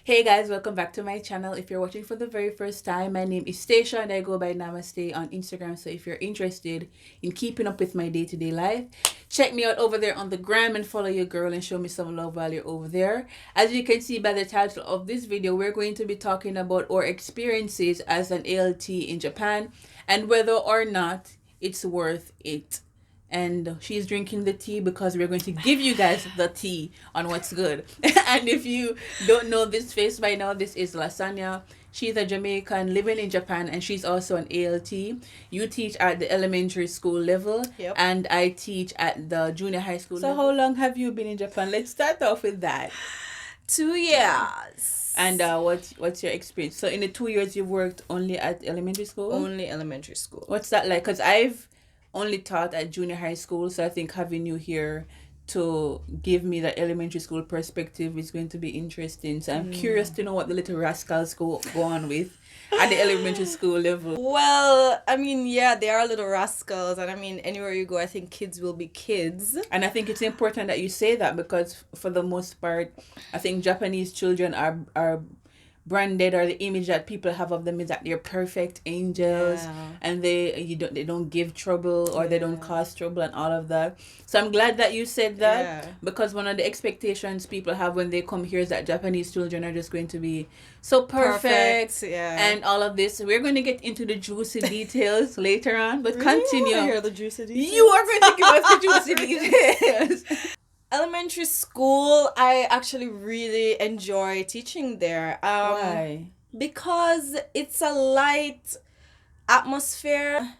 Hey guys, welcome back to my channel. If you're watching for the very first time, my name is Staecha and I go by Namaste on Instagram. So if you're interested in keeping up with my day-to-day life, check me out over there on the gram and follow your girl and show me some love while you're over there. As you can see by the title of this video, we're going to be talking about our experiences as an ALT in Japan and whether or not it's worth it. And she's drinking the tea because we're going to give you guys the tea on what's good. And if you don't know this face by now, this is Lasagna. She's a Jamaican living in Japan and she's also an ALT. You teach at the elementary school level. Yep. And I teach at the junior high school level. So how long have you been in Japan? Let's start off with that. 2 years. And what's your experience? So in the 2 years you've worked only at elementary school? Only elementary school. What's that like? Because I've only taught at junior high school, so I think having you here to give me the elementary school perspective is going to be interesting. So I'm curious to know what the little rascals go on with at the elementary school level. Well, I mean, yeah, they are little rascals, and I mean, anywhere you go, I think kids will be kids. And I think it's important that you say that because for the most part, I think Japanese children are branded, or the image that people have of them is that they're perfect angels, and they don't give trouble or they don't cause trouble and all of that. So I'm glad that you said that, because one of the expectations people have when they come here is that Japanese children are just going to be so perfect and all of this. We're going to get into the juicy details later on, but continue. I hear the juicy details. You are going to give us the juicy details. Elementary school, I actually really enjoy teaching there. Why? Because it's a light atmosphere,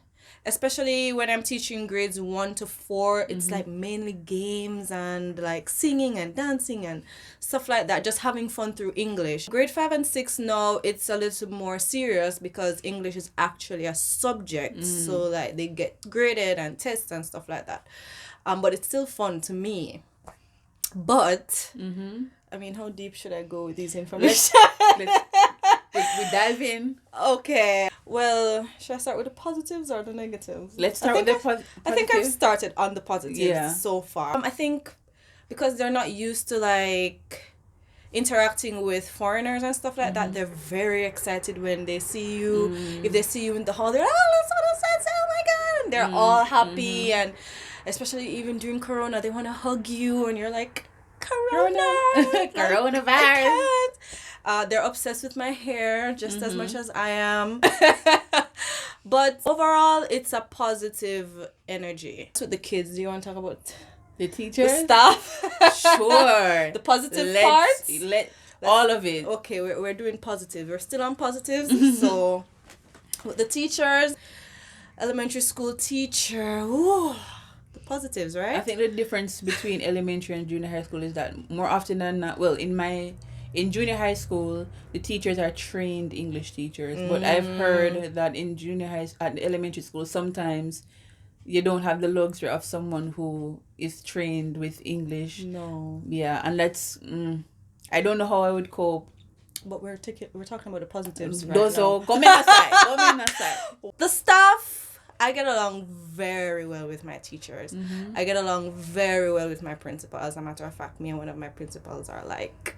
especially when I'm teaching grades 1 to 4. It's like mainly games and like singing and dancing and stuff like that, just having fun through English. Grade 5 and 6 now, it's a little more serious because English is actually a subject. So like they get graded and tests and stuff like that. But it's still fun to me. But I mean, how deep should I go with these information? We dive in. Okay. Well, should I start with the positives or the negatives? Let's start with the positives. I think I've started on the positives so far. I think because they're not used to like interacting with foreigners and stuff like that, they're very excited when they see you. If they see you in the hall, they're let's say, oh my god, and they're all happy. And especially even during Corona, they want to hug you, and you're like, Coronavirus. They're obsessed with my hair just as much as I am. But overall, it's a positive energy. So the kids, do you want to talk about the teachers? The staff? Sure. The positive parts? All of it. Okay, we're doing positive. We're still on positives. So with the teachers, elementary school teacher, the positives, right? I think the difference between elementary and junior high school is that more often than not, well, in junior high school, the teachers are trained English teachers. But I've heard that in at elementary school, sometimes you don't have the luxury of someone who is trained with English. No. Yeah, and that's, I don't know how I would cope. But we're talking about the positives right Those now. go me aside. The staff, I get along very well with my teachers. I get along very well with my principal. As a matter of fact, me and one of my principals are like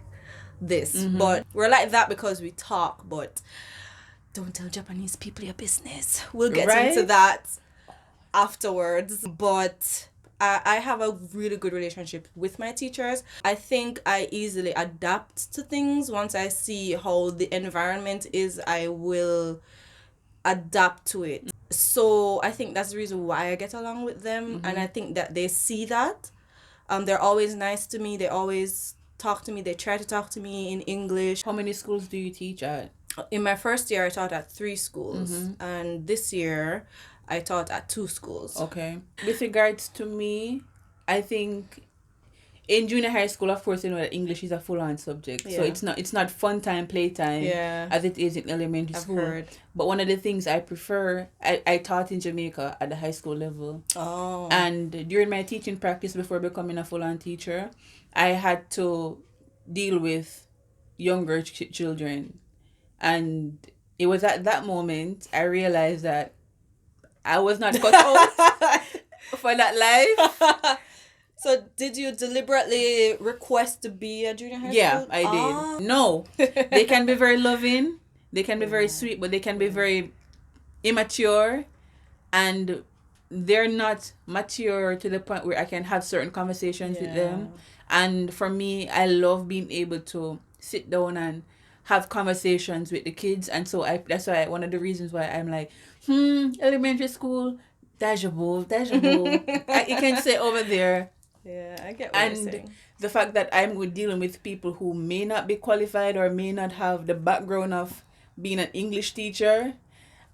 this. But we're like that because we talk, but don't tell Japanese people your business. We'll get into that afterwards. But I have a really good relationship with my teachers. I think I easily adapt to things. Once I see how the environment is, I will adapt to it. So I think that's the reason why I get along with them. And I think that they see that. They're always nice to me. They always talk to me. They try to talk to me in English. How many schools do you teach at? In my first year, I taught at 3 schools. And this year, I taught at 2 schools. Okay. With regards to me, I think in junior high school, of course, you know that English is a full-on subject. So it's not fun time, playtime as it is in elementary school. Heard. But one of the things I prefer, I taught in Jamaica at the high school level. Oh. And during my teaching practice before becoming a full-on teacher, I had to deal with younger children. And it was at that moment I realized that I was not cut out for that life. So did you deliberately request to be a junior high Yeah, school? I Ah. did. No, they can be very loving, they can be very sweet, but they can be very immature, and they're not mature to the point where I can have certain conversations with them. And for me, I love being able to sit down and have conversations with the kids. And so that's why one of the reasons why I'm like, elementary school, deja vu, deja vu. You can say over there. Yeah, I get what you're And saying. the fact that I'm dealing with people who may not be qualified or may not have the background of being an English teacher,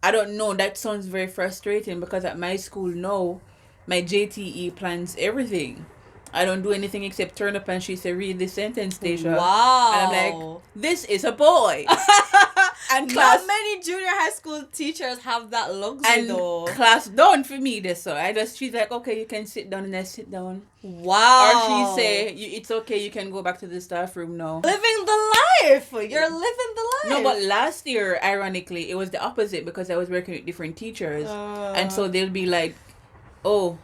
I don't know. That sounds very frustrating because at my school now, my JTE plans everything. I don't do anything except turn up and she say, read this sentence, Staecha. Wow. And I'm like, this is a boy. And Not many junior high school teachers have that luxury and though. class done for me this, so she's like, okay, you can sit down, and I sit down. Wow. Or she say, it's okay, you can go back to the staff room now. Living the life. You're living the life. No, but last year, ironically, it was the opposite because I was working with different teachers. And so they'll be like, oh,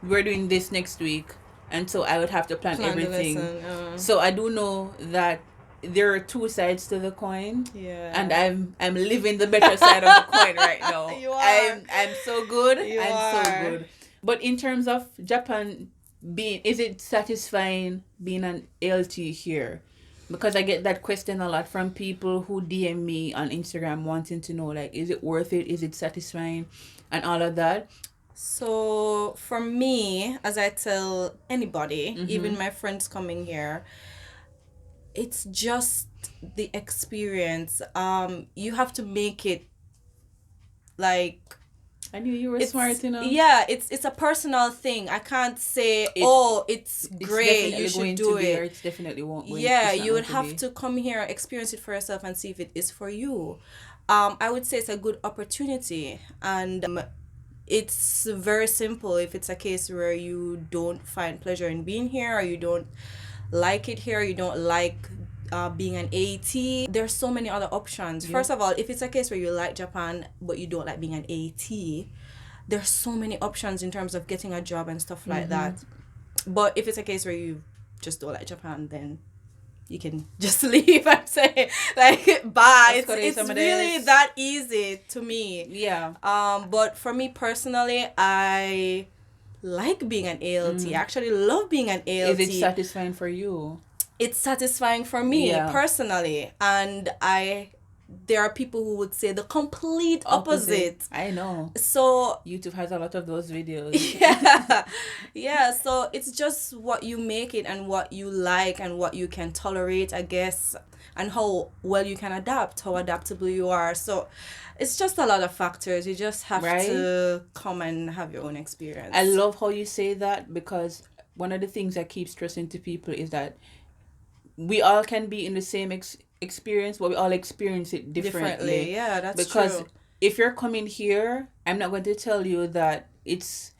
we're doing this next week. And so I would have to plan everything. So I do know that there are two sides to the coin. Yeah. And I'm living the better side of the coin right now. You are. I'm so good. You I'm are. so good. But in terms of Japan is it satisfying being an ALT here? Because I get that question a lot from people who DM me on Instagram wanting to know, like, is it worth it? Is it satisfying? And all of that. So for me, as I tell anybody, even my friends coming here, it's just the experience. You have to make it like, I knew you were smart, you know. yeah, it's a personal thing. I can't say, it's great, you should do it. Or it's definitely won't. Yeah, you would have to come here, experience it for yourself, and see if it is for you. I would say it's a good opportunity, and it's very simple. If it's a case where you don't find pleasure in being here, or you don't like it here, you don't like being an AT, there's so many other options. First of all, if it's a case where you like Japan but you don't like being an AT, there's so many options in terms of getting a job and stuff like that. But if it's a case where you just don't like Japan, then you can just leave and say, like, bye. It's really that easy to me. Yeah. But for me personally, I like being an ALT. I actually love being an ALT. Is it satisfying for you? It's satisfying for me personally. And there are people who would say the complete opposite. I know. So YouTube has a lot of those videos. Yeah. So it's just what you make it and what you like and what you can tolerate, I guess, and how well you can adapt, how adaptable you are. So it's just a lot of factors. You just have to come and have your own experience. I love how you say that, because one of the things I keep stressing to people is that we all can be in the same experience, but we all experience it differently. Yeah, that's because true. If you're coming here, I'm not going to tell you that it's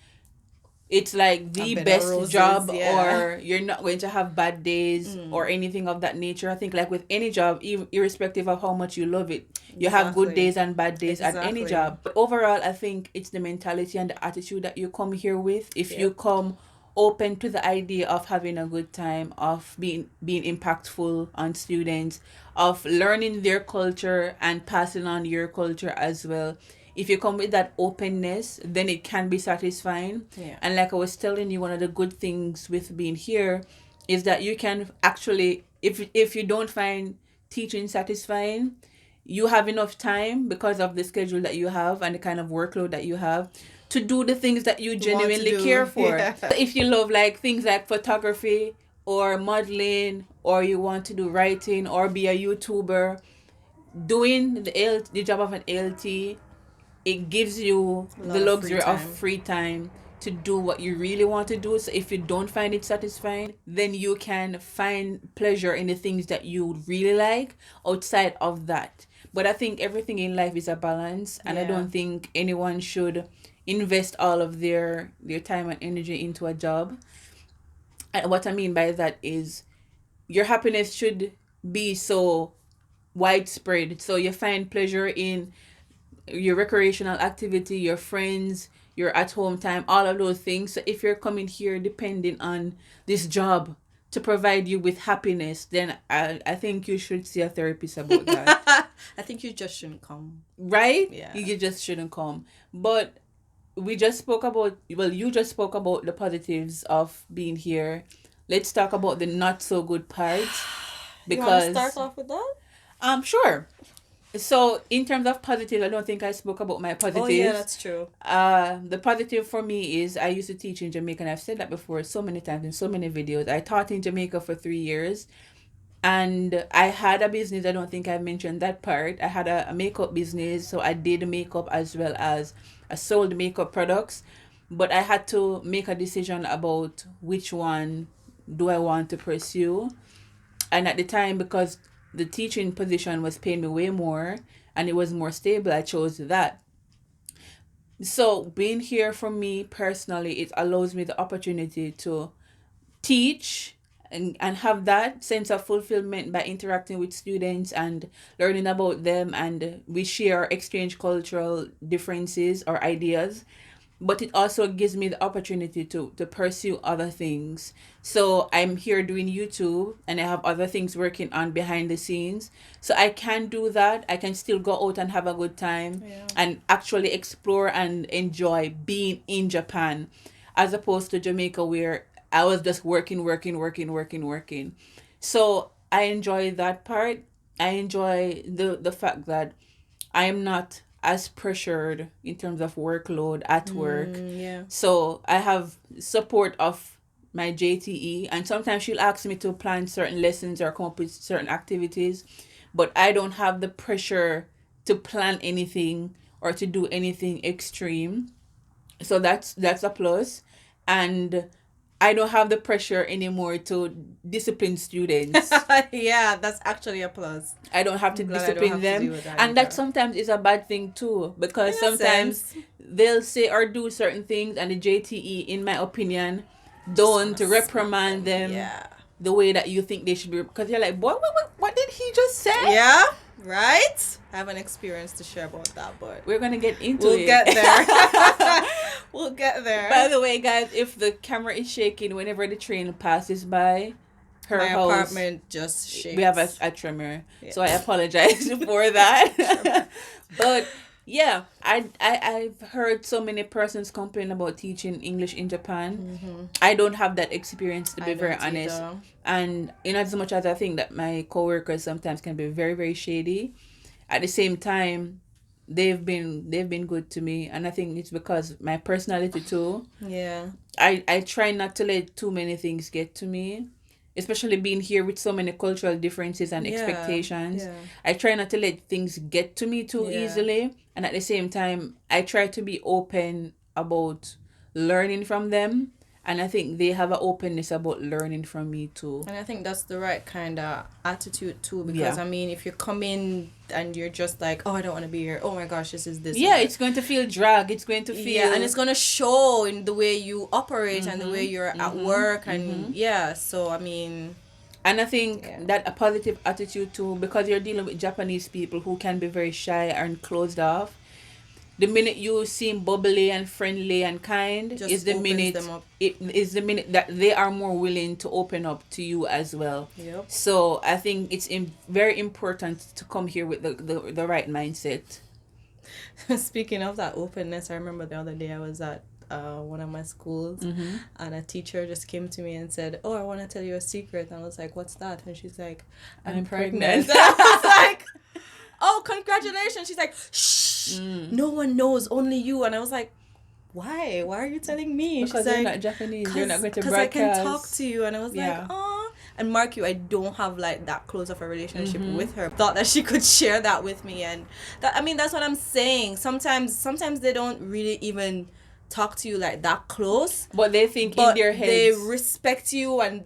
like the best job, or you're not going to have bad days or anything of that nature. I think, like with any job, irrespective of how much you love it, you have good days and bad days at any job. But overall, I think it's the mentality and the attitude that you come here with. If you come open to the idea of having a good time, of being impactful on students, of learning their culture and passing on your culture as well. If you come with that openness, then it can be satisfying. And like I was telling you, one of the good things with being here is that you can actually, if you don't find teaching satisfying, you have enough time, because of the schedule that you have and the kind of workload that you have, to do the things that you genuinely care for. If you love like things like photography or modeling, or you want to do writing or be a YouTuber, doing the job of an ALT, it gives you the luxury of free time to do what you really want to do. So if you don't find it satisfying, then you can find pleasure in the things that you really like outside of that. But I think everything in life is a balance, and I don't think anyone should invest all of their time and energy into a job. And what I mean by that is your happiness should be so widespread. So you find pleasure in your recreational activity, your friends, your at home time, all of those things. So if you're coming here depending on this job to provide you with happiness, then I think you should see a therapist about that. I think you just shouldn't come. Right? Yeah. You just shouldn't come. But we just spoke about, well, you just spoke about the positives of being here. Let's talk about the not so good parts. You want to start off with that? Sure. So in terms of positive, I don't think I spoke about my positives. Oh yeah, that's true. The positive for me is I used to teach in Jamaica, and I've said that before so many times in so many videos. I taught in Jamaica for 3 years, and I had a business. I don't think I mentioned that part. I had a makeup business, so I did makeup as well as I sold makeup products, but I had to make a decision about which one do I want to pursue. And at the time, because the teaching position was paying me way more and it was more stable, I chose that. So being here for me personally, it allows me the opportunity to teach and have that sense of fulfillment by interacting with students and learning about them, and we share, exchange cultural differences or ideas. But it also gives me the opportunity to pursue other things. So I'm here doing YouTube and I have other things working on behind the scenes. So I can do that. I can still go out and have a good time and actually explore and enjoy being in Japan, as opposed to Jamaica where I was just working. So I enjoy that part. I enjoy the fact that I am not as pressured in terms of workload at work. Yeah. So I have support of my JTE, and sometimes she'll ask me to plan certain lessons or come up with certain activities, but I don't have the pressure to plan anything or to do anything extreme. So that's a plus. And I don't have the pressure anymore to discipline students. Yeah, that's actually a plus. I don't have to Glad I don't discipline have to them. deal with that And that either. sometimes is a bad thing too, because In a sometimes sense. they'll say or do certain things, and the JTE, in my opinion, don't wanna reprimand smack them Yeah. the way that you think they should be. Because you're like, boy, what did he just say? Yeah, right? I have an experience to share about that, but We're going to get into we'll it. get there. We'll get there. By the way, guys, if the camera is shaking whenever the train passes by her My house, apartment just shakes. we have a tremor. Yeah. So I apologize for that. But yeah, I've heard so many persons complain about teaching English in Japan. I don't have that experience, to be very honest. Either. And in as much as I think that my coworkers sometimes can be very, very shady, at the same time they've been good to me, and I think it's because my personality too. Yeah. I try not to let too many things get to me, especially being here with so many cultural differences and expectations. Yeah. I try not to let things get to me too easily, and at the same time I try to be open about learning from them, and I think they have an openness about learning from me too. And I think that's the right kind of attitude too, because I mean, if you come in and you're just like, oh, I don't want to be here, oh my gosh, this is this. Yeah, it's going to feel drag. It's going to feel and it's gonna show in the way you operate and the way you're at work, and so I mean, and I think that a positive attitude too, because you're dealing with Japanese people who can be very shy and closed off. The minute you seem bubbly and friendly and kind Just is the opens minute them up. it is the minute that they are more willing to open up to you as well. Yep. So I think it's very important to come here with the right mindset. Speaking of that openness, I remember the other day I was at one of my schools, and a teacher just came to me and said, oh, I want to tell you a secret. And I was like, what's that? And she's like, I'm pregnant. And I was like, oh, congratulations. She's like, shh, no one knows, only you. And I was like, why are you telling me? Because she's you're like, not Japanese, you're not going to because I broadcast. can talk to you. And I was like, oh. And mark you, I don't have like that close of a relationship with her. Thought that she could share that with me, and that, I mean, that's what I'm saying. Sometimes they don't really even talk to you like that close, but they think but in their heads they respect you, and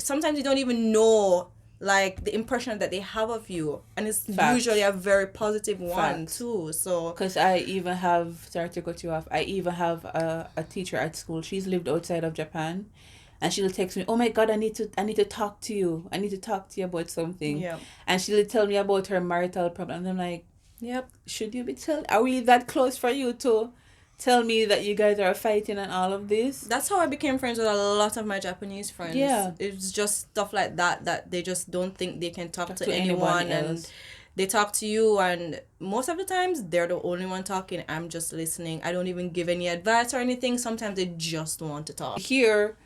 sometimes you don't even know like the impression that they have of you, and it's usually a very positive one too. So because I even have, sorry to cut you off, I even have a teacher at school. She's lived outside of Japan, and she'll text me, oh my god, I need to talk to you, about something. And she'll tell me about her marital problem, and I'm like, yep, should you be are we that close for you to tell me that you guys are fighting and all of this. That's how I became friends with a lot of my Japanese friends. Yeah. It's just stuff like that they just don't think they can talk to anyone anyone, else. and they talk to you, and most of the times they're the only one talking. I'm just listening. I don't even give any advice or anything. Sometimes they just want to talk. Here,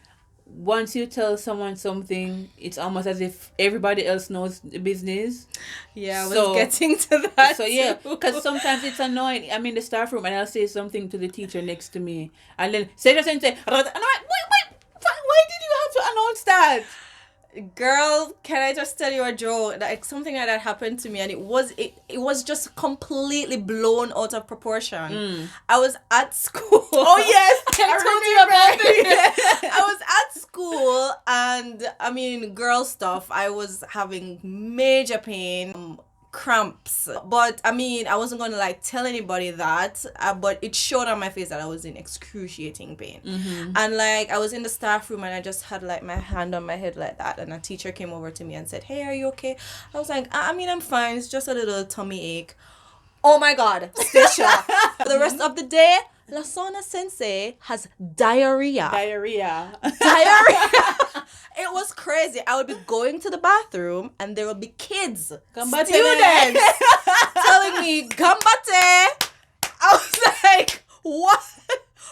once you tell someone something, it's almost as if everybody else knows the business. Yeah, I was So- getting to that. So yeah, too. because sometimes it's annoying. I'm in the staff room and I'll say something to the teacher next to me, and then say, and I'm like, why did you have to announce that? Girl, can I just tell you a joke? Like something like that happened to me, and it was just completely blown out of proportion. I was at school. Oh yes, I told you about it. I was at school, and I mean, girl stuff. I was having major pain, cramps. But I mean, I wasn't gonna like tell anybody that. But it showed on my face that I was in excruciating pain. And like I was in the staff room, and I just had like my hand on my head like that, and a teacher came over to me and said, "Hey, are you okay?" I was like, I mean, I'm fine. It's just a little tummy ache. Oh my God, Staecha. For the rest of the day, Lasana Sensei has diarrhea. Diarrhea. It was crazy. I would be going to the bathroom, and there would be kids, Gambate. students, telling me, "Gambate." I was like, what?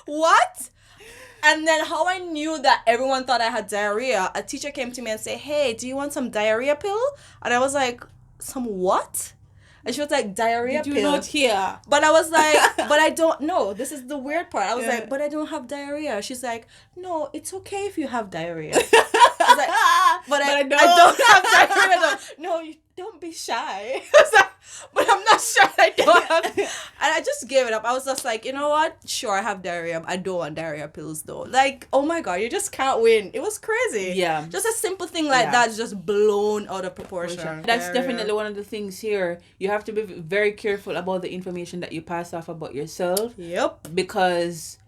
What? And then how I knew that everyone thought I had diarrhea, a teacher came to me and said, "Hey, do you want some diarrhea pill?" And I was like, "Some what?" And she was like, "Diarrhea Did you pill." not hear? But I was like, "But I don't know." This is the weird part. I was Yeah. like, "But I don't have diarrhea." She's like, "No, it's okay if you have diarrhea." I was like, but I don't have diarrhea though. No, you don't be shy. I was like, "But I'm not shy. I don't have." And I just gave it up. I was just like, you know what? Sure, I have diarrhea. I don't want diarrhea pills though. Like, oh my God, you just can't win. It was crazy. Yeah. Just a simple thing like Yeah. that is just blown out of proportion. That's Diarrhea. definitely one of the things here. You have to be very careful about the information that you pass off about yourself, Yep. because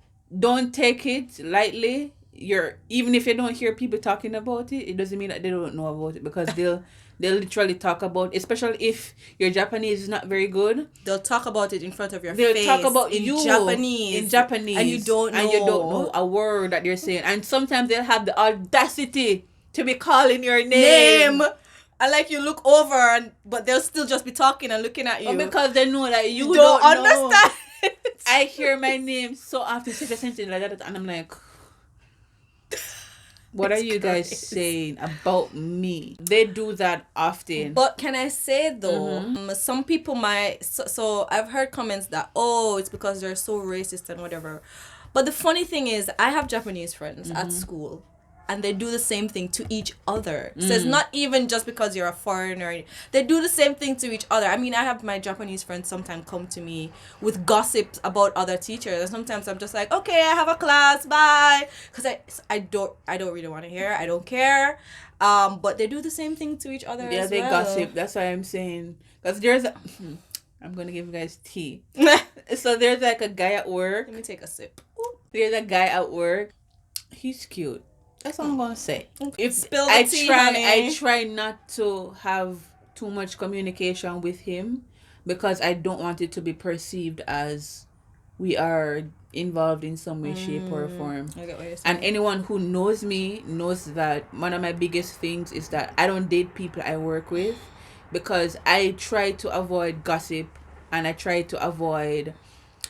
don't take it lightly. Even if you don't hear people talking about it, it doesn't mean that they don't know about it, because they'll literally talk about, especially if your Japanese is not very good. They'll talk about it in front of your They'll face. talk about in you Japanese. in Japanese, And you don't know. a word that they're saying, and sometimes they'll have the audacity to be calling your name. And like you look over, but they'll still just be talking and looking at you. Or because they know that you don't don't know. understand. I hear my name so often, say something like that, and I'm like, what are you guys saying about me? They do that often. But can I say though, some people might. So I've heard comments that, oh, it's because they're so racist and whatever. But the funny thing is, I have Japanese friends at school, and they do the same thing to each other. So it's not even just because you're a foreigner. They do the same thing to each other. I mean, I have my Japanese friends sometimes come to me with gossips about other teachers. And sometimes I'm just like, okay, I have a class, bye. Because I don't really want to hear. I don't care. But they do the same thing to each other as they well. gossip. That's why I'm saying. Because I'm going to give you guys tea. So there's like a guy at work. Let me take a sip. There's a guy at work. He's cute. That's all I'm gonna say. If Spill the tea, honey. I try not to have too much communication with him, because I don't want it to be perceived as we are involved in some way, shape, or form. I get what you're saying. And anyone who knows me knows that one of my biggest things is that I don't date people I work with, because I try to avoid gossip and I try to avoid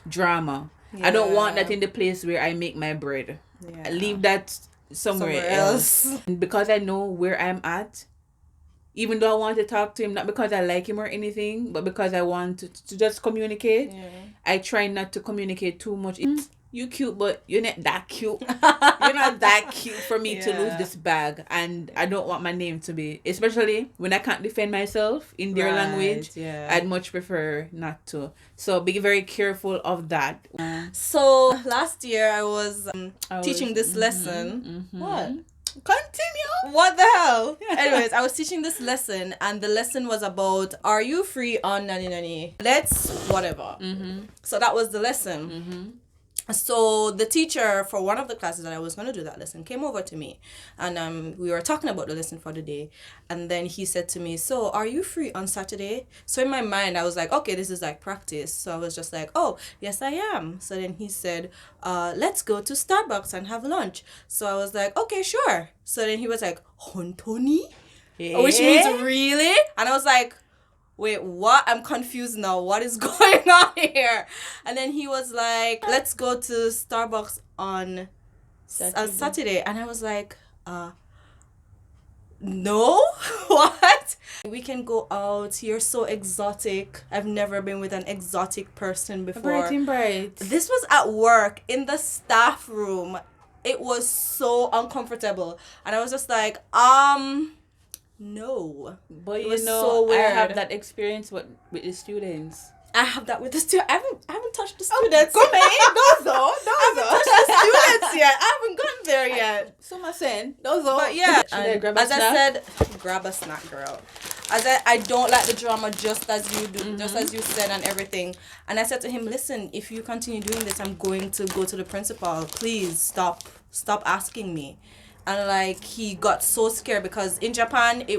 drama. I don't want that in the place where I make my bread. I leave that somewhere else. And because I know where I'm at, even though I want to talk to him, not because I like him or anything, but because I want to just communicate, I try not to communicate too much. You cute, but you're not that cute. You're not that cute for me to lose this bag. And I don't want my name to be, especially when I can't defend myself in their language. I'd much prefer not to. So be very careful of that. So last year I was teaching this lesson. What? Continue. What the hell? Anyways, I was teaching this lesson, and the lesson was about, are you free on nani nani? Let's whatever. So that was the lesson. So the teacher for one of the classes that I was going to do that lesson came over to me, and we were talking about the lesson for the day, and then he said to me, so are you free on Saturday? So in my mind I was like, okay, this is like practice. So I was just like, oh yes I am. So then he said, let's go to Starbucks and have lunch. So I was like, okay, sure. So then he was like, Hontoni? Yeah. Which means really? And I was like, wait, what? I'm confused now. What is going on here? And then he was like, let's go to Starbucks on Saturday. And I was like, no? What? We can go out. You're so exotic. I've never been with an exotic person before. Bright. This was at work in the staff room. It was so uncomfortable. And I was just like, no. But it was so weird. I have that experience with the students. I have that with the students. I haven't touched the students. Come in, those I haven't touched the students yet. I haven't gotten there yet. So my saying, those. But yeah, as I said, grab a snack, girl. I don't like the drama, just as you do, just as you said and everything. And I said to him, listen, if you continue doing this, I'm going to go to the principal. Please stop asking me. And like he got so scared because in Japan they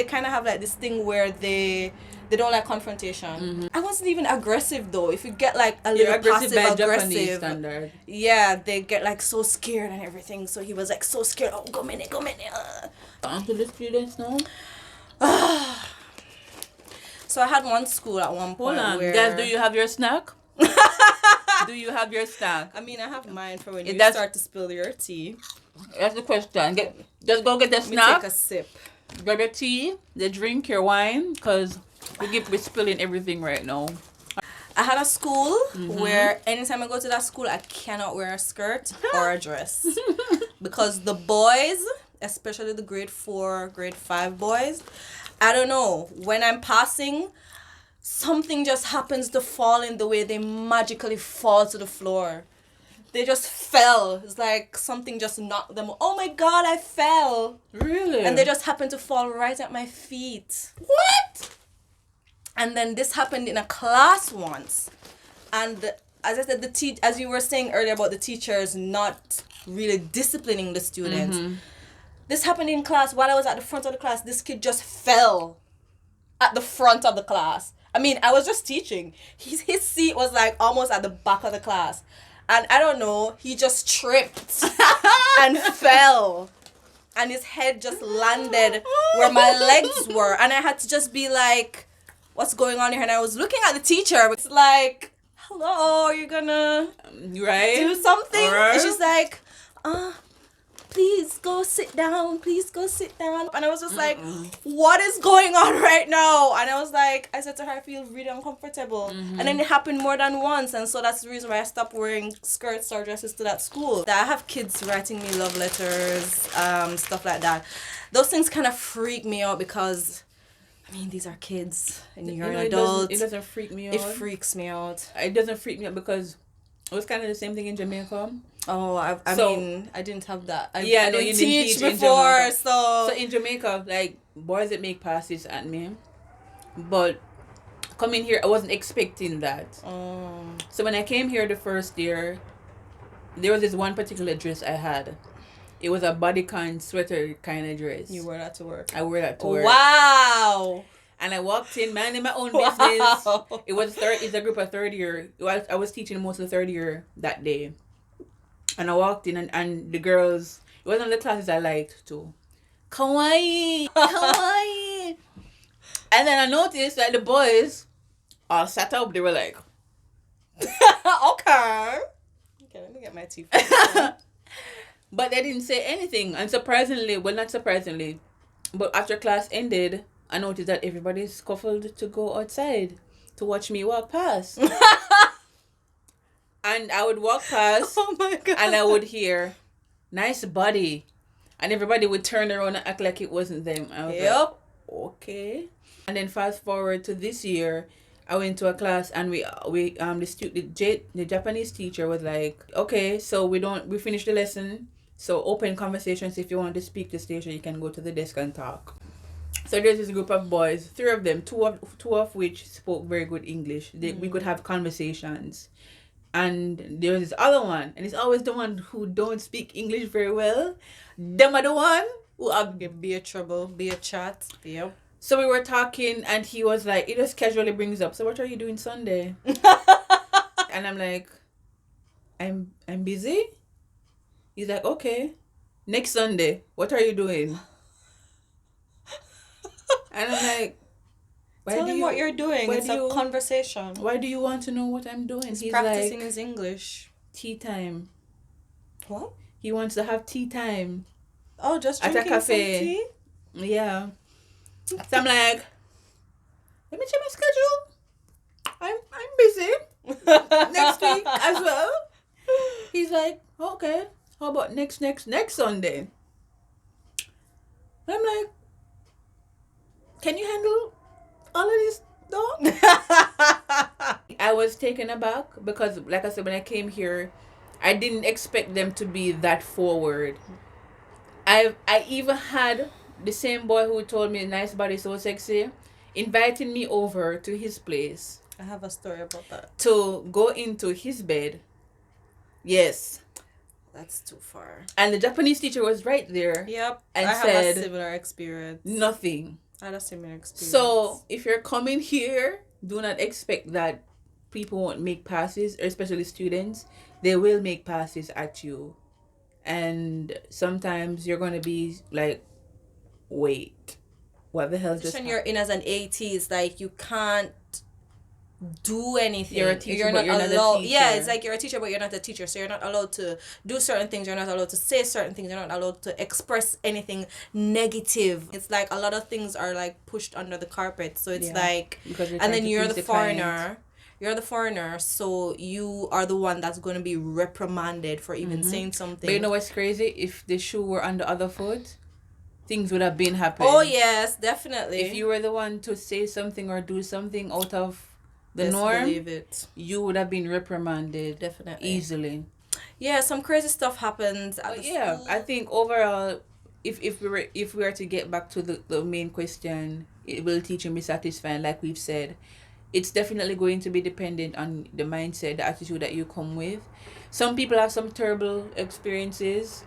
kind of have like this thing where they don't like confrontation. I wasn't even aggressive though. If you get like a little passive aggressive standard. Yeah, they get like so scared and everything. So he was like so scared. Oh, go minute. Onto the students now. So I had one school at one point. Hold on, where... guys, do you have your snack? Do you have your snack? I mean, I have mine for when you start to spill your tea. That's the question. Just go get the Let me snack. take a sip. Grab your tea, the drink, your wine, because we're spilling everything right now. I had a school where anytime I go to that school, I cannot wear a skirt or a dress. Because the boys, especially the grade 4, grade 5 boys, I don't know, when I'm passing, something just happens to fall in the way they magically fall to the floor. They just fell. It's like something just knocked them. Oh my God, I fell. Really? And they just happened to fall right at my feet. What? And then this happened in a class once. And as I said, as you were saying earlier about the teachers not really disciplining the students. This happened in class while I was at the front of the class. This kid just fell at the front of the class. I mean, I was just teaching. His seat was like almost at the back of the class. And I don't know, he just tripped and fell. And his head just landed where my legs were. And I had to just be like, what's going on here? And I was looking at the teacher. It's like, hello, are you gonna do something? Right. And she's like, please go sit down. Please go sit down. And I was just like, what is going on right now? And I said to her, I feel really uncomfortable. And then it happened more than once. And so that's the reason why I stopped wearing skirts or dresses to that school. I have kids writing me love letters, stuff like that. Those things kind of freak me out because, I mean, these are kids and you're an adult. It doesn't freak me out. It freaks me out. It doesn't freak me out because it was kind of the same thing in Jamaica. Oh, I mean, I didn't have that. I you didn't didn't teach in before, Jamaica. so in Jamaica, like, boys that make passes at me, but coming here, I wasn't expecting that. So when I came here the first year, there was this one particular dress I had. It was a bodycon sweater kind of dress. You wore that to work? I wore that to work. Wow! And I walked in, minding my own business. It's a group of third year. I was teaching most of the third year that day. And I walked in and the girls, it wasn't the classes I liked too. Kawaii! Kawaii! And then I noticed that the boys all sat up. They were like, Okay, let me get my teeth. but they didn't say anything. And surprisingly, well, not surprisingly, but after class ended, I noticed that everybody scuffled to go outside to watch me walk past. And I would walk past, Oh my God. and I would hear, nice body. And everybody would turn around and act like it wasn't them. I was like, okay. And then fast forward to this year, I went to a class and the Japanese teacher was like, okay, so we finished the lesson. So open conversations. If you want to speak to Staecha, you can go to the desk and talk. So there's this group of boys, 3 of them, two of which spoke very good English. We could have conversations. And there's this other one, and it's always the one who don't speak English very well. Them are the one who are Be a trouble, be a chat. Yep. So we were talking, and he was like, he just casually brings up, so what are you doing Sunday? And I'm like, I'm busy. He's like, okay, next Sunday, what are you doing? And I'm like, tell him what you're doing. It's a conversation. Why do you want to know what I'm doing? He's practicing his English. Tea time. What? He wants to have tea time. Oh, just at drinking a cafe. some tea? Yeah. So I'm like, let me check my schedule. I'm busy next week as well. He's like, okay, how about next Sunday? I'm like, can you handle all of this though? I was taken aback because, like I said, when I came here, I didn't expect them to be that forward. I even had the same boy who told me nice body so sexy inviting me over to his place. I have a story about that. To go into his bed. Yes. That's too far. And the Japanese teacher was right there. Yep. And I said have a similar experience. Nothing. I had a similar experience. So if you're coming here, do not expect that people won't make passes, especially students. They will make passes at you. And sometimes you're going to be like, wait, what the hell just when you're in as an AT, it's like you can't do anything. You're a teacher, you're but not you're not allowed. a teacher. Yeah, it's like you're a teacher, but you're not a teacher. So you're not allowed to do certain things. You're not allowed to say certain things. You're not allowed to express anything negative. It's like a lot of things are like pushed under the carpet. So it's like, and then you're the foreigner. You're the foreigner, so you are the one that's going to be reprimanded for even saying something. But you know what's crazy? If the shoe were on the other foot, things would have been happening. Oh, yes, definitely. If you were the one to say something or do something out of the norm, believe it. You would have been reprimanded. Definitely. Easily. Yeah, some crazy stuff happens at the school. I think overall, if we were to get back to the main question, it will teach and be satisfying, like we've said. It's definitely going to be dependent on the mindset, the attitude that you come with. Some people have some terrible experiences,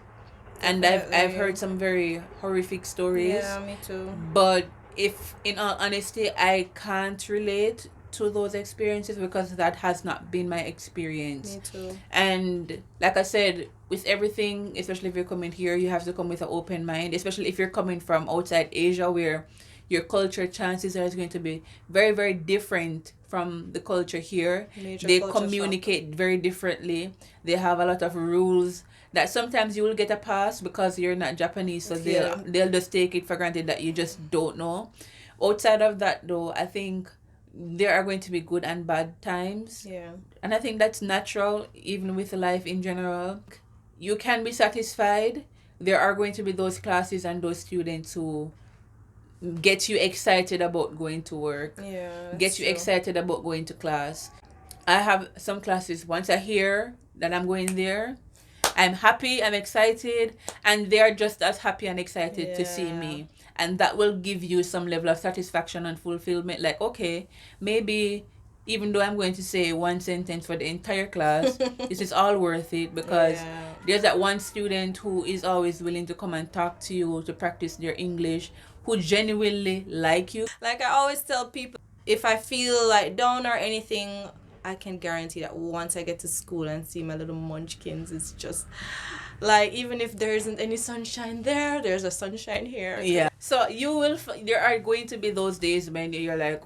and I've heard some very horrific stories. Yeah, me too. But if, in all honesty, I can't relate to those experiences because that has not been my experience. Me too. And like I said, with everything, especially if you're coming here, you have to come with an open mind, especially if you're coming from outside Asia, where your culture chances are going to be very, very different from the culture here. They communicate very differently. They have a lot of rules that sometimes you will get a pass because you're not Japanese, so they'll just take it for granted that you just don't know. Outside of that, though, I think there are going to be good and bad times. Yeah. And I think that's natural, even with life in general. You can be satisfied. There are going to be those classes and those students who get you excited about going to work. Yeah. Get you excited about going to class. I have some classes, once I hear that I'm going there, I'm happy, I'm excited, and they're just as happy and excited to see me. And that will give you some level of satisfaction and fulfillment. Like, okay, maybe even though I'm going to say one sentence for the entire class, this is all worth it, because there's that one student who is always willing to come and talk to you, to practice their English, who genuinely like you. Like I always tell people, if I feel like down or anything, I can guarantee that once I get to school and see my little munchkins, it's just like, even if there isn't any sunshine there, there's a sunshine here. Yeah. So you will, there are going to be those days when you're like,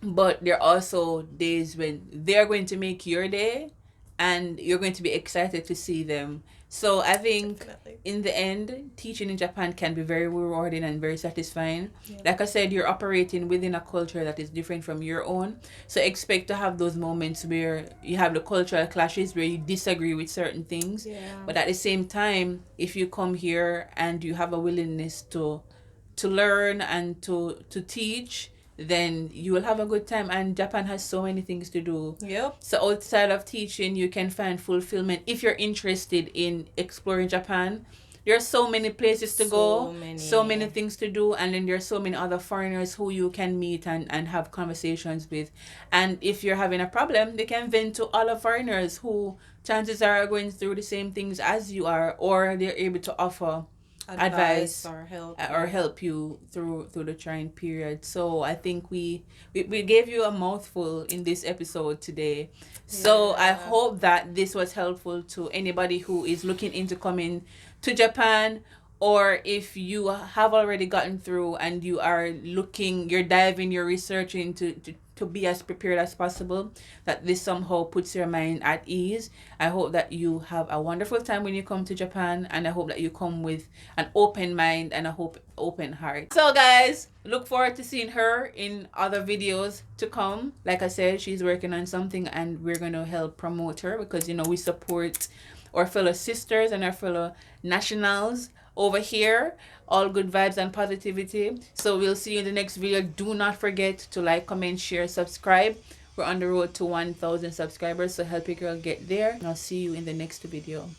but there are also days when they're going to make your day and you're going to be excited to see them. So I think in the end, teaching in Japan can be very rewarding and very satisfying. Yeah. Like I said, you're operating within a culture that is different from your own. So expect to have those moments where you have the cultural clashes, where you disagree with certain things. Yeah. But at the same time, if you come here and you have a willingness to learn and to teach, then you will have a good time. And Japan has so many things to do. Yep. So outside of teaching, you can find fulfillment if you're interested in exploring Japan. there are so many places to go, so many many. things to do, and then there's so many other foreigners who you can meet and have conversations with. And if you're having a problem, they can vent to other foreigners who chances are going through the same things as you are, or they're able to offer advice or help you through the trying period. So I think we gave you a mouthful in this episode today. So I hope that this was helpful to anybody who is looking into coming to Japan, or if you have already gotten through and you're diving, you're researching to be as prepared as possible, that this somehow puts your mind at ease. I hope that you have a wonderful time when you come to Japan, and I hope that you come with an open mind and a open heart. So guys, look forward to seeing her in other videos to come. Like I said, she's working on something and we're going to help promote her, because we support our fellow sisters and our fellow nationals over here. All good vibes and positivity. So we'll see you in the next video. Do not forget to like, comment, share, subscribe. We're on the road to 1,000 subscribers, so help your girl get there. I'll see you in the next video.